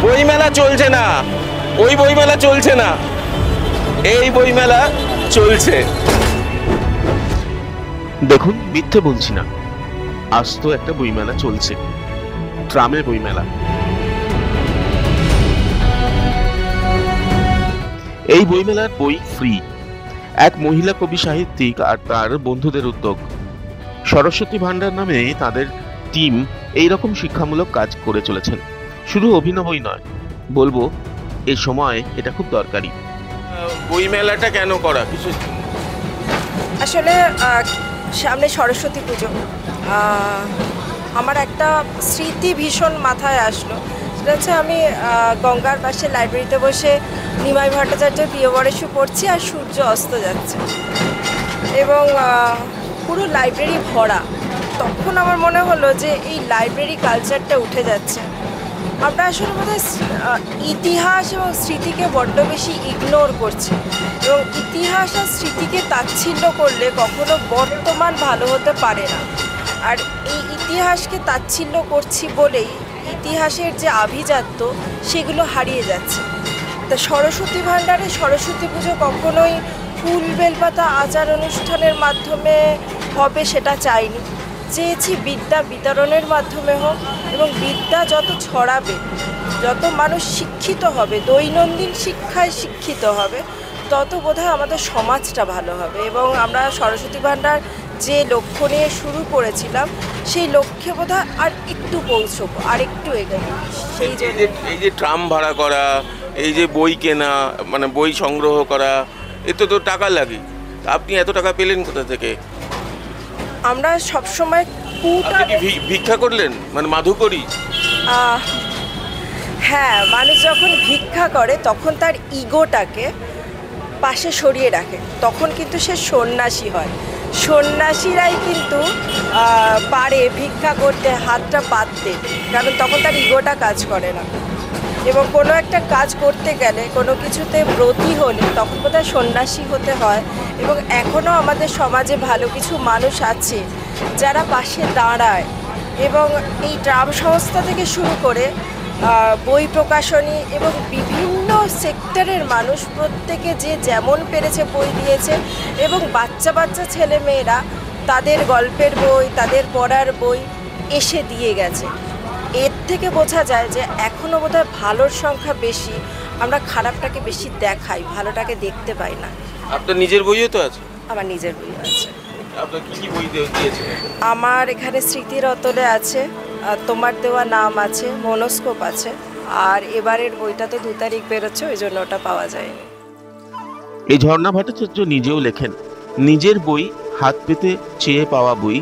বইমেলা চলছে না, ওই বইমেলা চলছে না, এই বইমেলা চলছে। দেখুন, মিথ্যে বলছি না, আজ তো একটা বইমেলা চলছে, ট্রামের বইমেলা। এই বইমেলার বই ফ্রি। এক মহিলা কবি সাহিত্যিক আর তার বন্ধুদের উদ্যোগ। সরস্বতী ভান্ডার নামে তাদের টিম এইরকম শিক্ষামূলক কাজ করে চলেছেন। শুধু অভিনবই নয়, বলবো এই সময় এটা খুব দরকারি। বইমেলাটা কেন করা? কিছু আসলে সামনে সরস্বতী পুজো, আমার একটা স্মৃতি ভীষণ মাথায় আসলো। সেটা হচ্ছে আমি গঙ্গার পাশে লাইব্রেরিতে বসে নিমাই ভট্টাচার্যের প্রিয়বরেশু পড়ছি আর সূর্য অস্ত যাচ্ছে এবং পুরো লাইব্রেরি ভরা। তখন আমার মনে হলো যে এই লাইব্রেরি কালচারটা উঠে যাচ্ছে। আমরা আসলে বোধহয় ইতিহাস এবং স্মৃতিকে বড্ড বেশি ইগনোর করছি, এবং ইতিহাস আর স্মৃতিকে তাচ্ছিল্য করলে কখনো বর্তমান ভালো হতে পারে না। আর এই ইতিহাসকে তাচ্ছিল্য করছি বলেই ইতিহাসের যে আভিজাত্য সেগুলো হারিয়ে যাচ্ছে। তা সরস্বতী ভাণ্ডারে সরস্বতী পুজো কখনোই ফুল বেলপাতা আচার অনুষ্ঠানের মাধ্যমে হবে সেটা চাইনি। চেয়েছি বিদ্যা বিতরণের মাধ্যমে হোক, এবং বিদ্যা যত ছড়াবে, যত মানুষ শিক্ষিত হবে, দৈনন্দিন শিক্ষায় শিক্ষিত হবে, তত বোধহয় আমাদের সমাজটা ভালো হবে। এবং আমরা সরস্বতী ভাণ্ডার যে লক্ষ্য নিয়ে শুরু করেছিলাম সেই লক্ষ্যে বোধহয় আর একটু পৌঁছবো, আর একটু এগোবো। সেই জন্য এই যে ট্রাম ভাড়া করা, এই যে বই কেনা, মানে বই সংগ্রহ করা, এতে তো টাকা লাগে। আপনি এত টাকা পেলেন কোথা থেকে? আমরা সবসময় ভিক্ষা করলেন, মানে মাধুকরী? হ্যাঁ, মানুষ যখন ভিক্ষা করে তখন তার ইগোটাকে পাশে সরিয়ে রাখে, তখন কিন্তু সে সন্ন্যাসী হয়। সন্ন্যাসীরাই কিন্তু পারে ভিক্ষা করতে, হাতটা পাততে, কারণ তখন তার ইগোটা কাজ করে না। এবং কোনো একটা কাজ করতে গেলে, কোনো কিছুতে ব্রতী হলে তখন বোধহয় সন্ন্যাসী হতে হয়। এবং এখনও আমাদের সমাজে ভালো কিছু মানুষ আছে যারা পাশে দাঁড়ায়। এবং এই ট্রাম সংস্থা থেকে শুরু করে বই প্রকাশনী এবং বিভিন্ন সেক্টরের মানুষ প্রত্যেকে যে যেমন পেরেছে বই দিয়েছে, এবং বাচ্চা বাচ্চা ছেলে মেয়েরা তাদের গল্পের বই, তাদের পড়ার বই এসে দিয়ে গেছে। এর থেকে বোঝা যায় যে এখনও বোধহয় ভালোর সংখ্যা বেশি, আমরা খারাপটাকে বেশি দেখাই, ভালোটাকে দেখতে পাই না। আপনার নিজের বইও তো আছে? আমার নিজের বই আছে। আপনার কি বই দিয়েছে? আমার এখানে স্মৃতির অতলে আছে, তোমার দেওয়া নাম আছে, মনোস্কোপ আছে, আর এবারের বইটা তো 2 তারিখ বেরোচ্ছে, ওই জন্য ওটা পাওয়া যায়নি। এই ঝর্ণা ভট্টাচার্য নিজেও লেখেন, নিজের বই, হাত পেতে চেয়ে পাওয়া বই,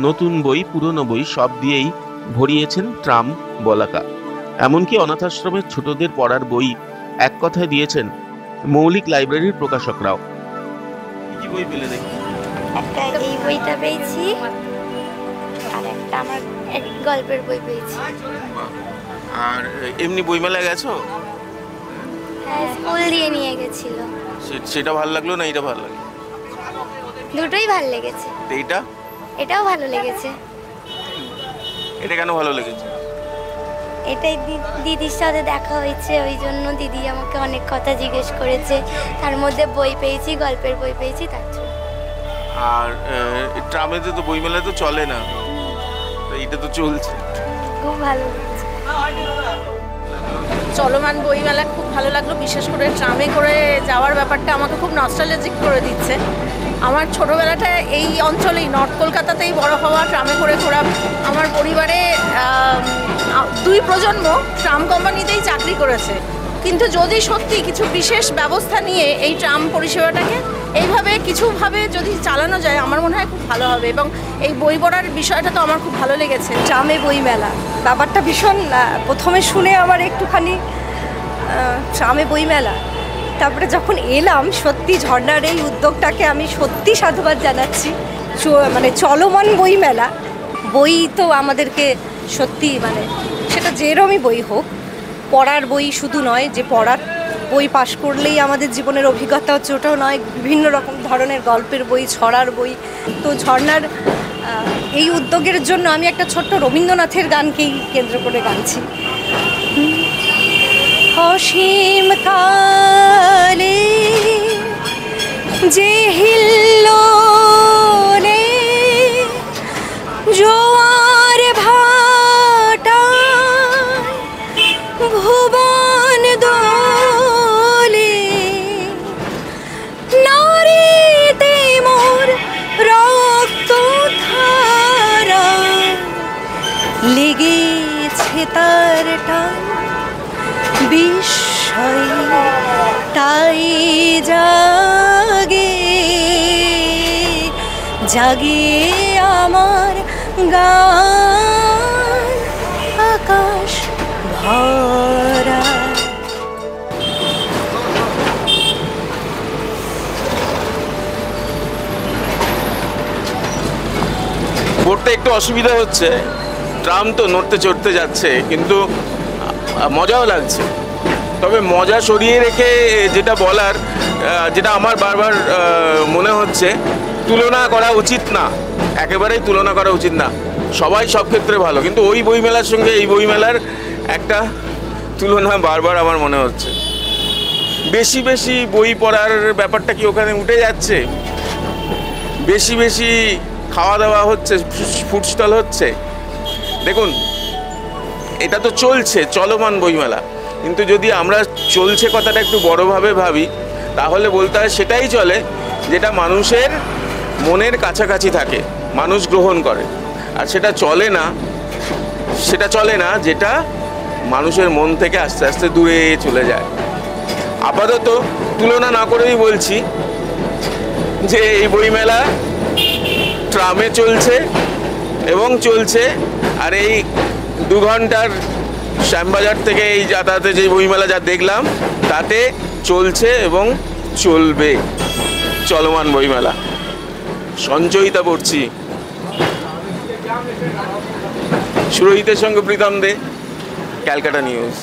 নতুন বই, পুরনো বই সব দিয়েই ভরিয়েছেন ট্রাম বলাকা। এমনকি অনাথাশ্রমের ছোটদের পড়ার বই এক কথায় দিয়েছেন মৌলিক লাইব্রেরির প্রকাশকরাও। কি বই পেলে দেখি? একটা এই বইটা পেয়েছি, আর একটা আমার গল্পের বই পেয়েছি। আর এমনি বইমেলায় গেছো? হ্যাঁ, স্কুল দিয়ে নিয়ে গেছিল। সেটা ভালো লাগলো না এটা ভালো লাগলো? দুটোই ভালো লেগেছে। এইটা? এটাও ভালো লেগেছে। এটা কেন ভালো লেগেছে? এটাই দিদির সাথে দেখা হয়েছে, ওই জন্য দিদি আমাকে অনেক কথা জিজ্ঞেস করেছে, তার মধ্যে বই পেয়েছি, গল্পের বই পেয়েছি, তার জন্য। আর ট্রামেতে তো বইমেলা তো চলে না, এটা তো চলছে, খুব ভালো লেগেছে। চলমান বইমেলা খুব ভালো লাগলো, বিশেষ করে ট্রামে করে যাওয়ার ব্যাপারটা আমাকে খুব নস্টালজিক করে দিচ্ছে। আমার ছোটোবেলাটা এই অঞ্চলেই, নর্থ কলকাতাতেই বড় হওয়া, ট্রামে করে ঘোরা। আমার পরিবারে 2 প্রজন্ম ট্রাম কোম্পানিতেই চাকরি করেছে, কিন্তু যদি সত্যি কিছু বিশেষ ব্যবস্থা নিয়ে এই ট্রাম পরিষেবাটাকে এইভাবে কিছুভাবে যদি চালানো যায়, আমার মনে হয় খুব ভালো হবে। এবং এই বই পড়ার বিষয়টা তো আমার খুব ভালো লেগেছে। ট্রামে বইমেলা ব্যাপারটা ভীষণ, প্রথমে শুনে আমার একটুখানি ট্রামে বইমেলা, তারপরে যখন এলাম, সত্যি ঝর্ণার এই উদ্যোগটাকে আমি সত্যি সাধুবাদ জানাচ্ছি। মানে চলমান বইমেলা, বই তো আমাদেরকে সত্যি, মানে সেটা যেরমই বই হোক, পড়ার বই শুধু নয় যে পড়ার বই পাশ করলেই আমাদের জীবনের অভিজ্ঞতা হচ্ছে, ওটাও নয়, বিভিন্ন রকম ধরনের গল্পের বই, ছড়ার বই। তো ঝর্ণার এই উদ্যোগের জন্য আমি একটা ছোট্ট রবীন্দ্রনাথের গানকেই কেন্দ্র করে গাইছি। অসীম কালে যে হিল্লোলে জোয়ার ভাটা ভুবন দোলে নারীতে মোর রক্ত ধারা লেগেছে তার টান বিস্ময় তাই জাগে জাগে আমার গান আকাশ ভরা। পড়তে একটু অসুবিধা হচ্ছে, ট্রাম তো নড়তে চড়তে যাচ্ছে, কিন্তু মজাও লাগছে। তবে মজা সরিয়ে রেখে যেটা বলার, যেটা আমার বারবার মনে হচ্ছে, তুলনা করা উচিত না, একেবারেই তুলনা করা উচিত না। সবাই সব ক্ষেত্রে ভালো, কিন্তু ওই বইমেলার সঙ্গে এই বইমেলার একটা তুলনা বারবার আমার মনে হচ্ছে। বেশি বেশি বই পড়ার ব্যাপারটা কি ওখানে উঠে যাচ্ছে? বেশি বেশি খাওয়া দাওয়া হচ্ছে, ফুড স্টল হচ্ছে। দেখুন, এটা তো চলছে, চলমান বইমেলা, কিন্তু যদি আমরা চলছে কথাটা একটু বড়ভাবে ভাবি, তাহলে বলতে হয় সেটাই চলে যেটা মানুষের মনের কাছাকাছি থাকে, মানুষ গ্রহণ করে। আর সেটা চলে না যেটা মানুষের মন থেকে আস্তে আস্তে দূরে চলে যায়। আপাতত তুলনা না করেই বলছি যে এই বইমেলা ট্রামে চলছে এবং চলছে, আর এই 2 ঘন্টার শ্যামবাজার থেকে এই যাতায়াতে যে বইমেলা যা দেখলাম, তাতে চলছে এবং চলবে, চলমান বইমেলা। সঞ্চয়িতা পড়ছি, সুরহিতের সঙ্গে প্রীতম দে, ক্যালকাটা নিউজ।